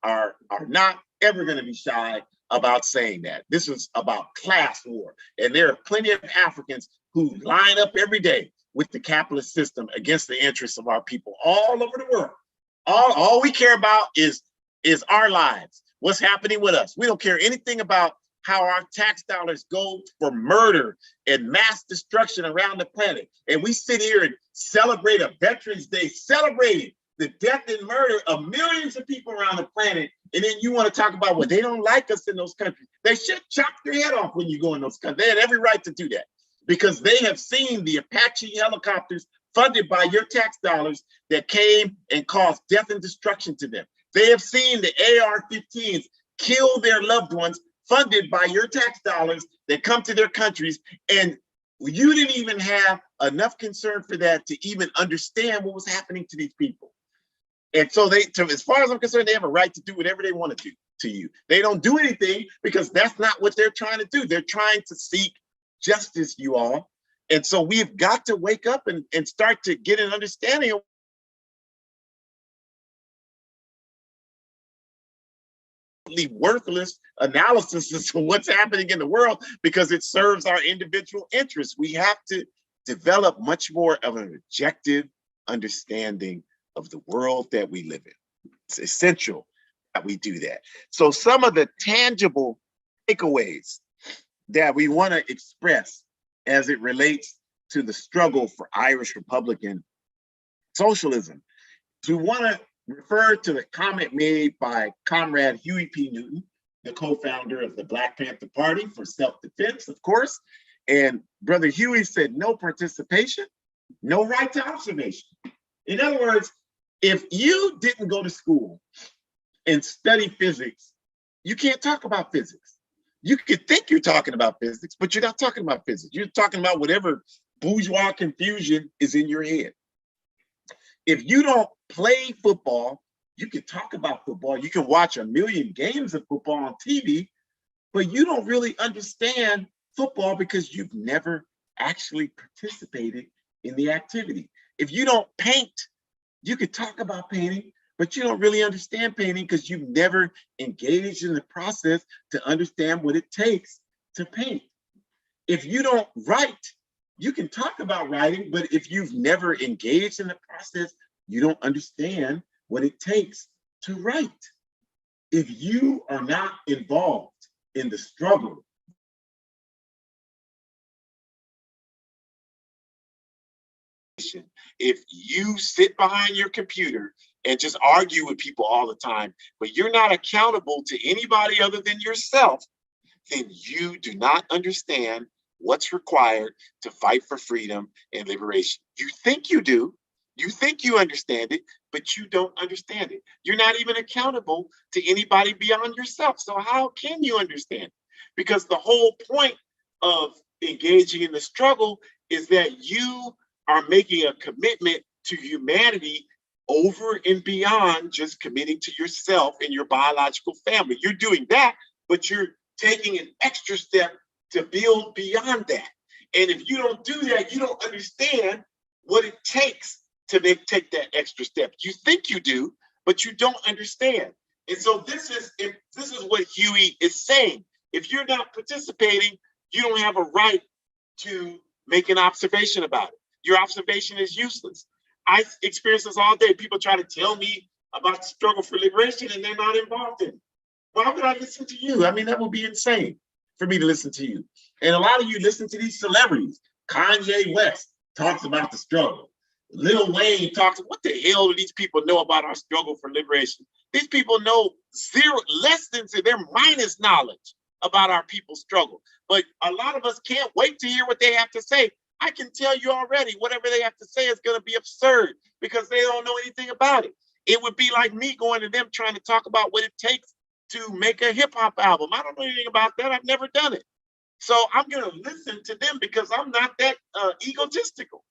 are not ever going to be shy about saying that. This is about class war. And there are plenty of Africans who line up every day with the capitalist system against the interests of our people all over the world. All we care about is our lives, what's happening with us. We don't care anything about how our tax dollars go for murder and mass destruction around the planet. And we sit here and celebrate a Veterans Day, celebrating the death and murder of millions of people around the planet. And then you want to talk about, well, they don't like us in those countries. They should chop your head off when you go in those countries. They had every right to do that because they have seen the Apache helicopters funded by your tax dollars that came and caused death and destruction to them. They have seen the AR-15s kill their loved ones funded by your tax dollars that come to their countries. And you didn't even have enough concern for that to even understand what was happening to these people. And so as far as I'm concerned, they have a right to do whatever they want to do to you. They don't do anything because that's not what they're trying to do. They're trying to seek justice, you all. And so we've got to wake up and start to get an understanding of worthless analysis as to what's happening in the world because it serves our individual interests. We have to develop much more of an objective understanding of the world that we live in. It's essential that we do that. So some of the tangible takeaways that we want to express as it relates to the struggle for Irish Republican socialism. We want to refer to the comment made by Comrade Huey P. Newton, the co-founder of the Black Panther Party for self-defense, of course. And Brother Huey said, no participation, no right to observation. In other words, if you didn't go to school and study physics, you can't talk about physics. You could think you're talking about physics, but you're not talking about physics. You're talking about whatever bourgeois confusion is in your head. If you don't play football, you can talk about football. You can watch a million games of football on TV, but you don't really understand football because you've never actually participated in the activity. If you don't paint, you could talk about painting, but you don't really understand painting because you've never engaged in the process to understand what it takes to paint. If you don't write, you can talk about writing, but if you've never engaged in the process, you don't understand what it takes to write. If you are not involved in the struggle, if you sit behind your computer and just argue with people all the time, but you're not accountable to anybody other than yourself, then you do not understand what's required to fight for freedom and liberation. You think you do, you think you understand it, but you don't understand it. You're not even accountable to anybody beyond yourself. So how can you understand it? Because the whole point of engaging in the struggle is that you are making a commitment to humanity over and beyond just committing to yourself and your biological family. You're doing that, but you're taking an extra step to build beyond that. And if you don't do that, you don't understand what it takes to take that extra step. You think you do, but you don't understand. And so this is what Huey is saying. If you're not participating, you don't have a right to make an observation about it. Your observation is useless. I experience this all day. People try to tell me about the struggle for liberation and they're not involved in it. Why would I listen to you? I mean, that would be insane for me to listen to you. And a lot of you listen to these celebrities. Kanye West talks about the struggle. Lil Wayne talks, what the hell do these people know about our struggle for liberation? These people know less than their minus knowledge about our people's struggle. But a lot of us can't wait to hear what they have to say. I can tell you already, whatever they have to say is going to be absurd because they don't know anything about it. It would be like me going to them trying to talk about what it takes to make a hip hop album. I don't know anything about that. I've never done it. So I'm going to listen to them because I'm not that egotistical.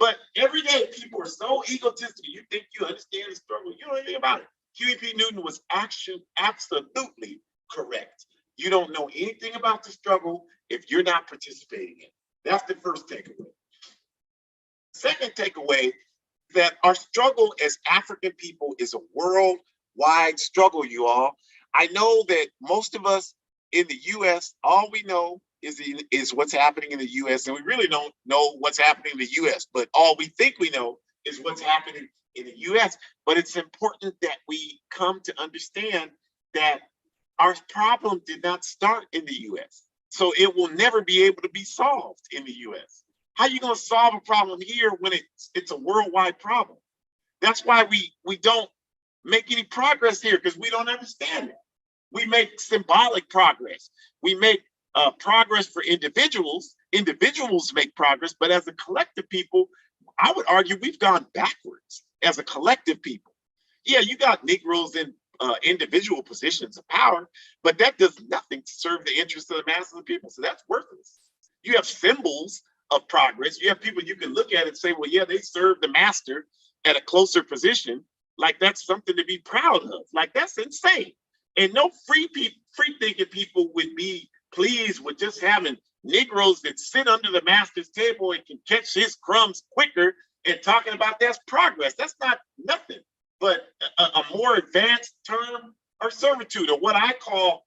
But every day people are so egotistical. You think you understand the struggle. You don't know anything about it. Huey P. Newton was actually absolutely correct. You don't know anything about the struggle if you're not participating in it. That's the first takeaway. Second takeaway, that our struggle as African people is a worldwide struggle, you all. I know that most of us in the US, all we know is what's happening in the US, and we really don't know what's happening in the US, but all we think we know is what's happening in the US. But it's important that we come to understand that Our problem did not start in the US. So it will never be able to be solved in the US. How are you going to solve a problem here when it's a worldwide problem? That's why we don't make any progress here, because we don't understand it. We make symbolic progress. We make progress for individuals. Individuals make progress, but as a collective people, I would argue we've gone backwards as a collective people. Yeah, you got Negroes in individual positions of power, but that does nothing to serve the interests of the masses of people. So that's worthless. You have symbols of progress. You have people you can look at and say, well, yeah, they serve the master at a closer position. Like that's something to be proud of. Like that's insane. And no free thinking people would be pleased with just having Negroes that sit under the master's table and can catch his crumbs quicker and talking about that's progress. That's not nothing but a more advanced term or servitude, or what I call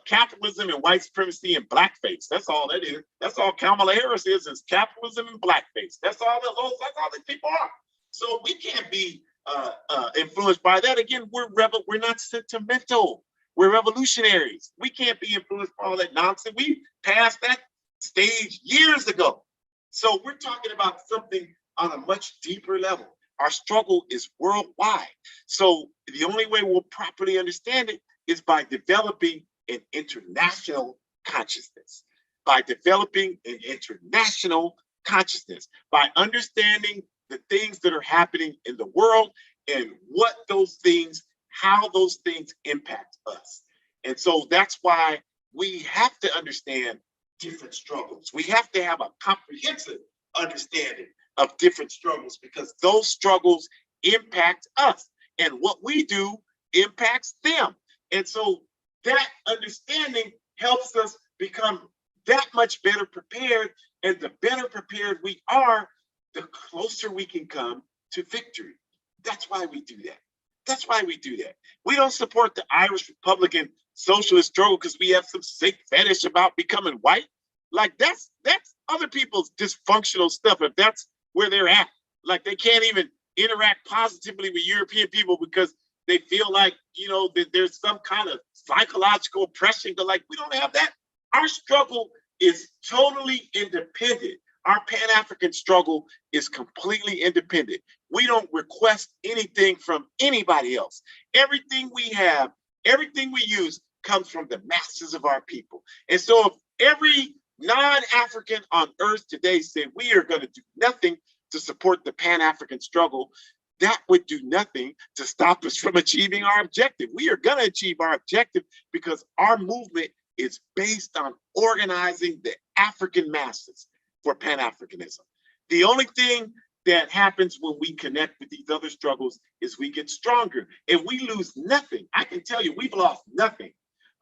capitalism and white supremacy and blackface. That's all that is. That's all Kamala Harris is capitalism and blackface. That's all these people are. So we can't be influenced by that. Again, we're not sentimental. We're revolutionaries. We can't be influenced by all that nonsense. We passed that stage years ago. So we're talking about something on a much deeper level. Our struggle is worldwide. So the only way we'll properly understand it is by developing an international consciousness, by developing an international consciousness, by understanding the things that are happening in the world and what those things, how those things impact us. And so that's why we have to understand different struggles. We have to have a comprehensive understanding of different struggles, because those struggles impact us, and what we do impacts them. And so that understanding helps us become that much better prepared, and the better prepared we are, the closer we can come to victory. That's why we do that. That's why we do that. We don't support the Irish Republican Socialist Struggle because we have some sick fetish about becoming white. Like that's other people's dysfunctional stuff. If that's where they're at, like they can't even interact positively with European people because they feel like, you know, that there's some kind of psychological oppression. But like, we don't have that. Our struggle is totally independent. Our Pan-African struggle is completely independent. We don't request anything from anybody else. Everything we have, everything we use comes from the masses of our people. And so if every non-African on earth today said we are going to do nothing to support the Pan-African struggle, that would do nothing to stop us from achieving our objective. We are going to achieve our objective because our movement is based on organizing the African masses for Pan-Africanism. The only thing that happens when we connect with these other struggles is we get stronger, and we lose nothing. I can tell you, we've lost nothing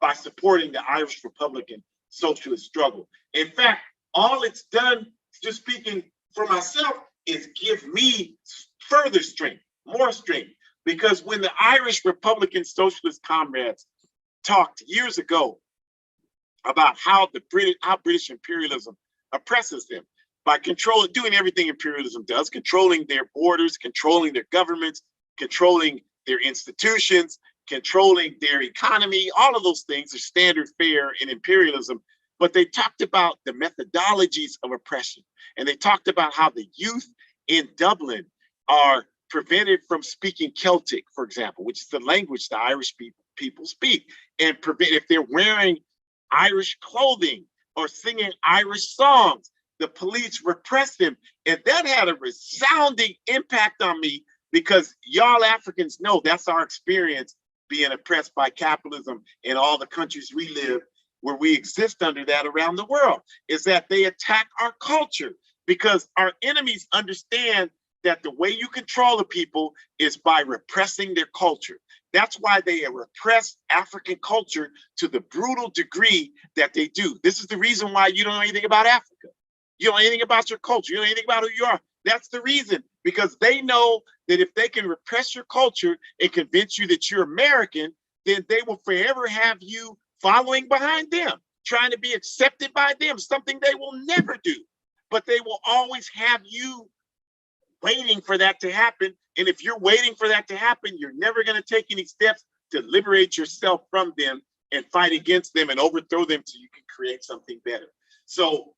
by supporting the Irish Republican Socialist Struggle. In fact, all it's done, just speaking for myself, is give me further strength, more strength, because when the Irish Republican Socialist comrades talked years ago about how British imperialism oppresses them by doing everything imperialism does, controlling their borders, controlling their governments, controlling their institutions, controlling their economy, all of those things are standard fare in imperialism. But they talked about the methodologies of oppression. And they talked about how the youth in Dublin are prevented from speaking Celtic, for example, which is the language the Irish people speak. And if they're wearing Irish clothing or singing Irish songs, the police repress them. And that had a resounding impact on me, because y'all Africans know that's our experience being oppressed by capitalism in all the countries we live, where we exist under that around the world, is that they attack our culture, because our enemies understand that the way you control the people is by repressing their culture. That's why they repress African culture to the brutal degree that they do. This is the reason why you don't know anything about Africa. You don't know anything about your culture. You don't know anything about who you are. That's the reason, because they know that if they can repress your culture and convince you that you're American, then they will forever have you following behind them, trying to be accepted by them, something they will never do. But they will always have you waiting for that to happen. And if you're waiting for that to happen, you're never going to take any steps to liberate yourself from them, and fight against them and overthrow them so you can create something better. So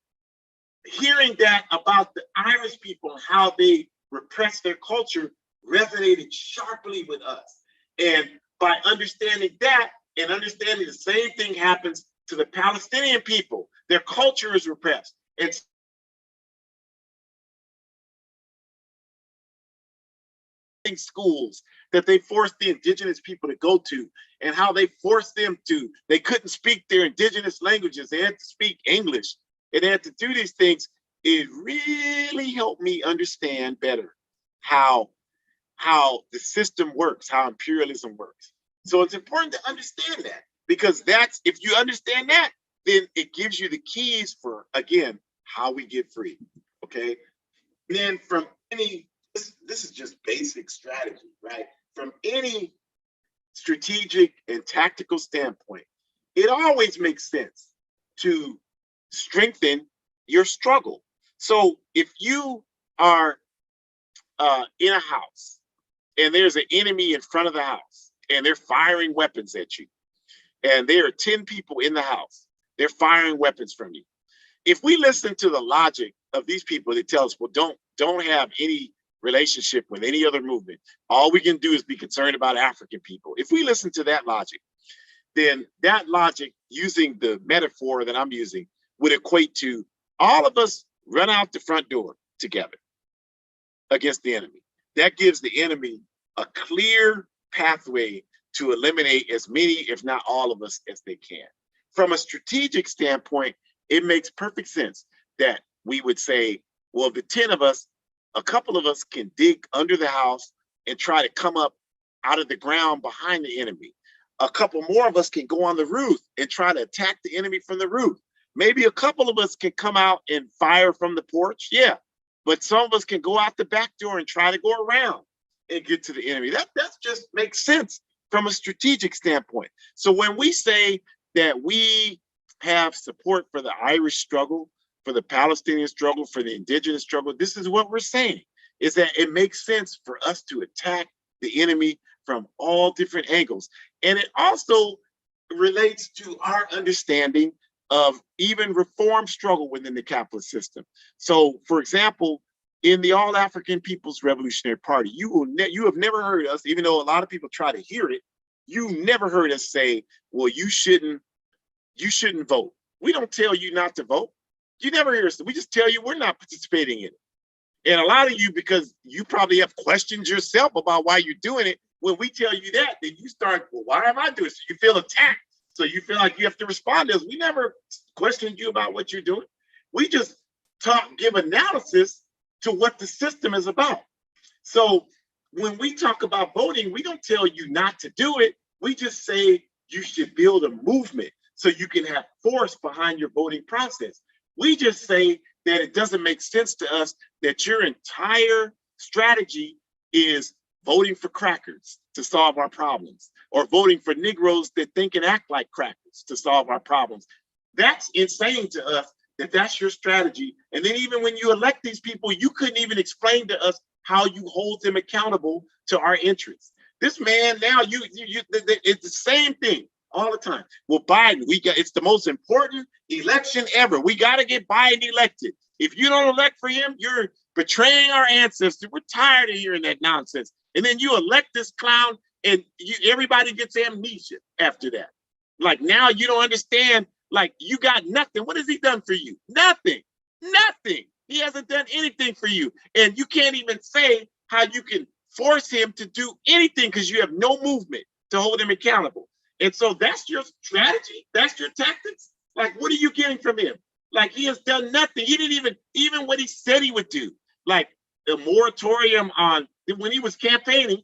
hearing that about the Irish people and how they repressed their culture resonated sharply with us. And by understanding that and understanding the same thing happens to the Palestinian people, their culture is repressed. And schools that they forced the indigenous people to go to, and how they forced them to, they couldn't speak their indigenous languages, they had to speak English, and they had to do these things. It really helped me understand better how the system works, how imperialism works. So it's important to understand that, because that's, if you understand that, then it gives you the keys for, again, how we get free. Okay. And then from any, this is just basic strategy, right? From any strategic and tactical standpoint, it always makes sense to strengthen your struggle. So if you are in a house and there's an enemy in front of the house and they're firing weapons at you, and there are 10 people in the house, they're firing weapons from you. If we listen to the logic of these people that tell us, well, don't have any relationship with any other movement, all we can do is be concerned about African people. If we listen to that logic, then that logic, using the metaphor that I'm using, would equate to all of us run out the front door together against the enemy. That gives the enemy a clear pathway to eliminate as many, if not all of us, as they can. From a strategic standpoint, it makes perfect sense that we would say, well, the 10 of us, a couple of us can dig under the house and try to come up out of the ground behind the enemy. A couple more of us can go on the roof and try to attack the enemy from the roof. Maybe a couple of us can come out and fire from the porch. Yeah, but some of us can go out the back door and try to go around and get to the enemy. That just makes sense from a strategic standpoint. So when we say that we have support for the Irish struggle, for the Palestinian struggle, for the indigenous struggle, this is what we're saying, is that it makes sense for us to attack the enemy from all different angles. And it also relates to our understanding of even reform struggle within the capitalist system. So, for example, in the All African People's Revolutionary Party, you have never heard us, even though a lot of people try to hear it, you never heard us say, well, you shouldn't vote. We don't tell you not to vote. You never hear us. We just tell you we're not participating in it. And a lot of you, because you probably have questions yourself about why you're doing it, when we tell you that, then you start, well, why am I doing it? So you feel attacked. So you feel like you have to respond to us. We never questioned you about what you're doing. We just give analysis to what the system is about. So when we talk about voting, we don't tell you not to do it. We just say you should build a movement so you can have force behind your voting process. We just say that it doesn't make sense to us that your entire strategy is voting for crackers to solve our problems, or voting for Negroes that think and act like crackers to solve our problems. That's insane to us that that's your strategy. And then even when you elect these people, you couldn't even explain to us how you hold them accountable to our interests. This man now, it's the same thing all the time. Well, Biden, it's the most important election ever. We got to get Biden elected. If you don't elect for him, you're betraying our ancestors. We're tired of hearing that nonsense. And then you elect this clown, and everybody gets amnesia after that. Like, now you don't understand, like, you got nothing. What has he done for you? Nothing. He hasn't done anything for you. And you can't even say how you can force him to do anything because you have no movement to hold him accountable. And so that's your strategy. That's your tactics. Like, what are you getting from him? Like, he has done nothing. He didn't even what he said he would do. Like, a moratorium on, when he was campaigning,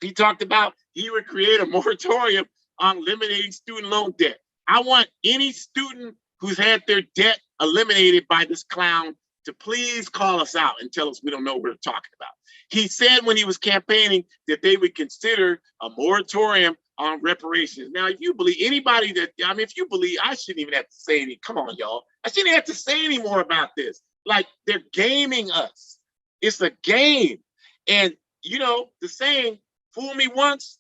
he talked about he would create a moratorium on eliminating student loan debt. I want any student who's had their debt eliminated by this clown to please call us out and tell us we don't know what we're talking about. He said when he was campaigning that they would consider a moratorium on reparations. Now, if you believe anybody that, if you believe, I shouldn't even have to say anything. Come on, y'all. I shouldn't have to say any more about this. Like, they're gaming us. It's a game. And, the saying, fool me once,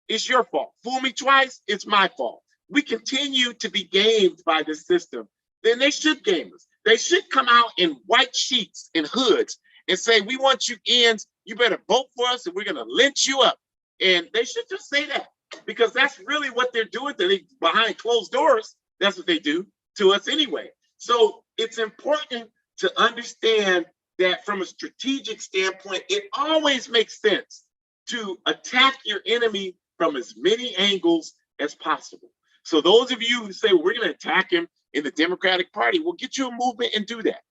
it's your fault. Fool me twice, it's my fault. we continue to be gamed by this system, then they should game us. They should come out in white sheets and hoods and say, we want you in, you better vote for us and we're gonna lynch you up. And they should just say that, because that's really what they're doing. They behind closed doors, that's what they do to us anyway. So it's important to understand that from a strategic standpoint, it always makes sense to attack your enemy from as many angles as possible. So those of you who say, well, we're going to attack him in the Democratic Party, we'll get you a movement and do that.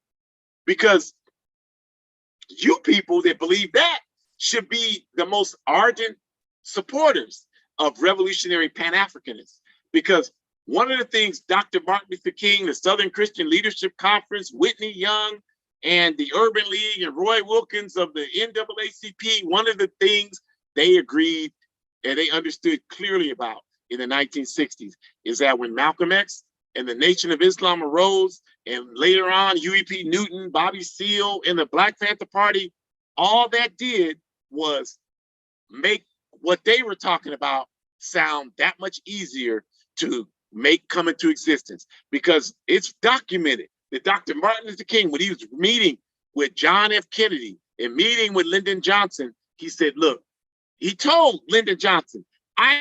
Because you people that believe that should be the most ardent supporters of revolutionary Pan-Africanists. Because one of the things Dr. Martin Luther King, the Southern Christian Leadership Conference, Whitney Young, and the Urban League, and Roy Wilkins of the NAACP, one of the things they agreed and they understood clearly about in the 1960s is that when Malcolm X and the Nation of Islam arose, and later on Huey P. Newton, Bobby Seale, and the Black Panther Party, all that did was make what they were talking about sound that much easier to make come into existence, because it's documented that Dr. Martin Luther King, when he was meeting with John F. Kennedy and meeting with Lyndon Johnson, he said, look, he told Lyndon Johnson, I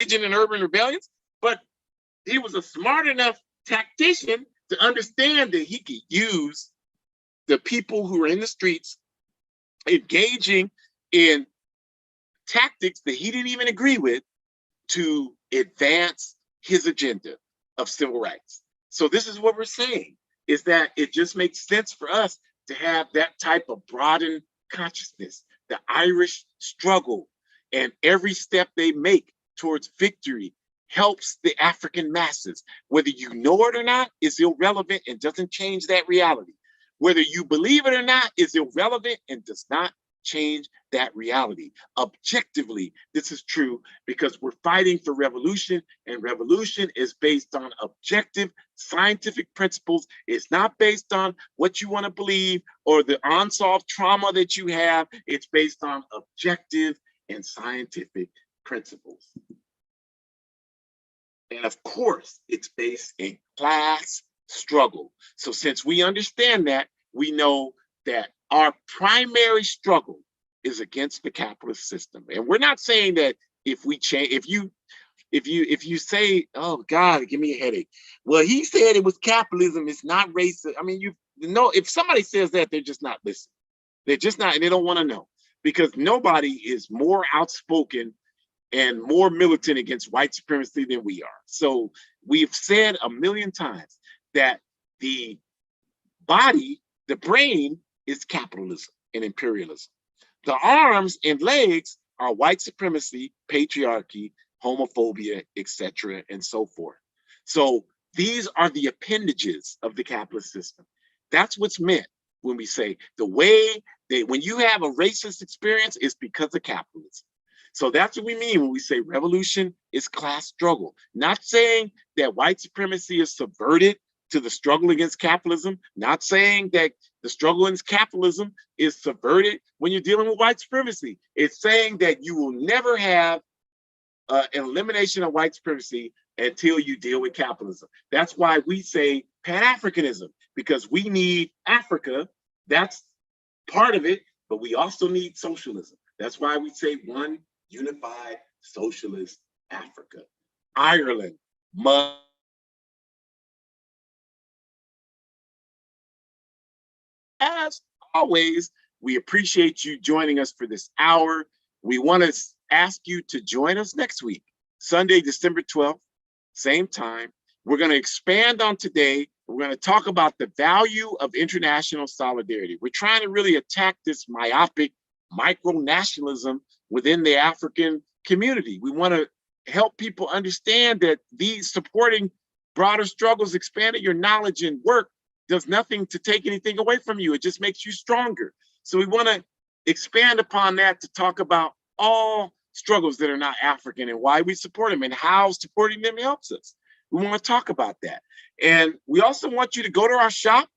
in urban rebellions, but he was a smart enough tactician to understand that he could use the people who are in the streets engaging in tactics that he didn't even agree with to advance his agenda of civil rights. So this is what we're saying, is that it just makes sense for us to have that type of broadened consciousness. The Irish struggle and every step they make towards victory helps the African masses. Whether you know it or not is irrelevant and doesn't change that reality. Whether you believe it or not is irrelevant and does not change that reality. Objectively, this is true because we're fighting for revolution, and revolution is based on objective scientific principles. It's not based on what you want to believe or the unsolved trauma that you have. It's based on objective and scientific principles. And of course, it's based in class struggle. So since we understand that, we know that our primary struggle is against the capitalist system. And we're not saying that if we change, if you say, oh God, give me a headache. Well, he said it was capitalism, it's not racist. I mean, you know, if somebody says that, they're just not listening. They're just not, and they don't want to know, because nobody is more outspoken and more militant against white supremacy than we are. So we've said a million times that the body, the brain, is capitalism and imperialism. The arms and legs are white supremacy, patriarchy, homophobia, etc., and so forth. So these are the appendages of the capitalist system. That's what's meant when we say the way that when you have a racist experience, it's because of capitalism. So that's what we mean when we say revolution is class struggle. Not saying that white supremacy is subverted to the struggle against capitalism, not saying that the struggle against capitalism is subverted when you're dealing with white supremacy. It's saying that you will never have an elimination of white supremacy until you deal with capitalism. That's why we say Pan-Africanism, because we need Africa, that's part of it, but we also need socialism. That's why we say one unified socialist Africa. Ireland must. As always, we appreciate you joining us for this hour. We want to ask you to join us next week, Sunday, December 12th, same time. We're going to expand on today. We're going to talk about the value of international solidarity. We're trying to really attack this myopic micro-nationalism within the African community. We want to help people understand that these supporting broader struggles, expanding your knowledge and work, does nothing to take anything away from you. It just makes you stronger. So we want to expand upon that to talk about all struggles that are not African and why we support them and how supporting them helps us. We want to talk about that. And we also want you to go to our shop,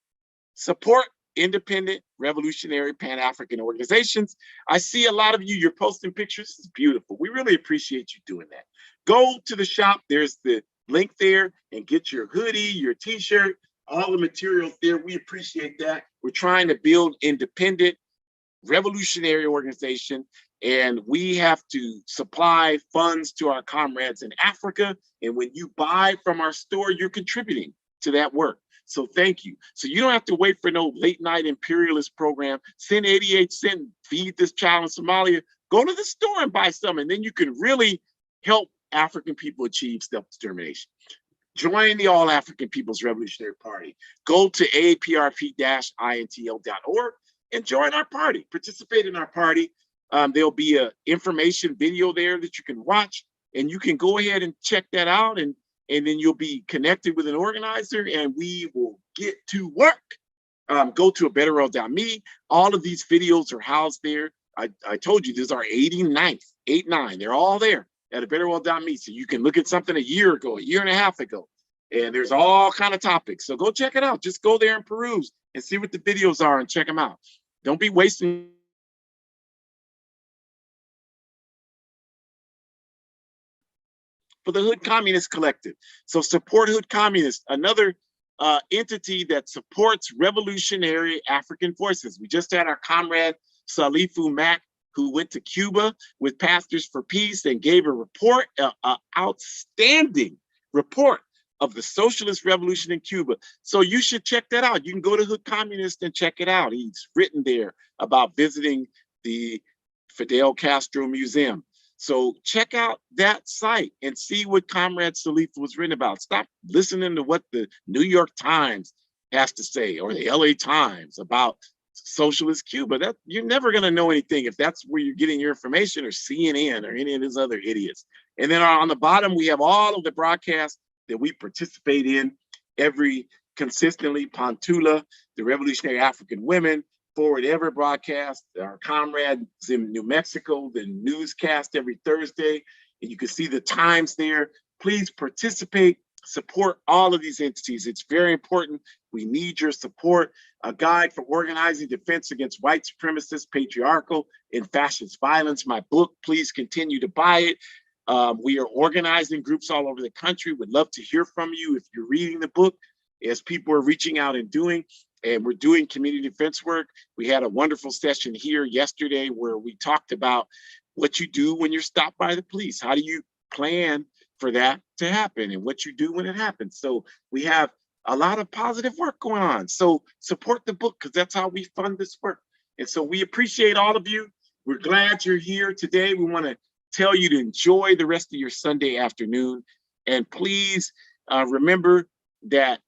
support independent, revolutionary, Pan-African organizations. I see a lot of you, you're posting pictures. It's beautiful. We really appreciate you doing that. Go to the shop. There's the link there and get your hoodie, your t-shirt, all the materials there. We appreciate that. We're trying to build independent, revolutionary organization, and we have to supply funds to our comrades in Africa. And when you buy from our store, you're contributing to that work. So thank you. So you don't have to wait for no late night imperialist program. Send 88 cents, feed this child in Somalia. Go to the store and buy some, and then you can really help African people achieve self-determination. Join the All African People's Revolutionary Party. Go to aaprp-intl.org and join our party. Participate in our party. There'll be an information video there that you can watch, and you can go ahead and check that out, and then you'll be connected with an organizer, and we will get to work. Go to abetterworld.me. All of these videos are housed there. I told you, this is our 89th. They're all there at abetterworld.me. So you can look at something a year ago, a year and a half ago, and there's all kind of topics. So go check it out. Just go there and peruse and see what the videos are and check them out. Don't be wasting. For the Hood Communist Collective. So support Hood Communist, another entity that supports revolutionary African voices. We just had our comrade Salifu Mack, who went to Cuba with Pastors for Peace and gave a report, an outstanding report of the socialist revolution in Cuba. So you should check that out. You can go to Hood Communist and check it out. He's written there about visiting the Fidel Castro Museum. So check out that site and see what Comrade Salif was written about. Stop listening to what the New York Times has to say or the LA Times about socialist Cuba. That you're never going to know anything if that's where you're getting your information, or CNN or any of those other idiots. And then on the bottom, we have all of the broadcasts that we participate in every consistently. Pantula, the Revolutionary African Women, Forward Ever broadcast, our comrades in New Mexico, the newscast every Thursday, and you can see the times there. Please participate, support all of these entities. It's very important. We need your support. A guide for organizing defense against white supremacist, patriarchal, and fascist violence. My book, please continue to buy it. We are organizing groups all over the country. Would love to hear from you if you're reading the book, as people are reaching out and doing. And we're doing community defense work. We had a wonderful session here yesterday where we talked about what you do when you're stopped by the police. How do you plan for that to happen and what you do when it happens? So we have a lot of positive work going on. So support the book, because that's how we fund this work. And so we appreciate all of you. We're glad you're here today. We want to tell you to enjoy the rest of your Sunday afternoon. And please remember that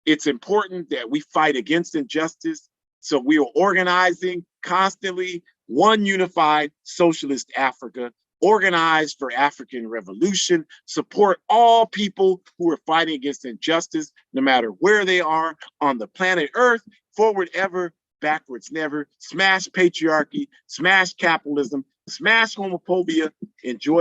it's important that we fight against injustice. So we are organizing constantly, one unified socialist Africa, organized for African revolution, support all people who are fighting against injustice, no matter where they are on the planet Earth. Forward ever, backwards never. Smash patriarchy, smash capitalism, smash homophobia. Enjoy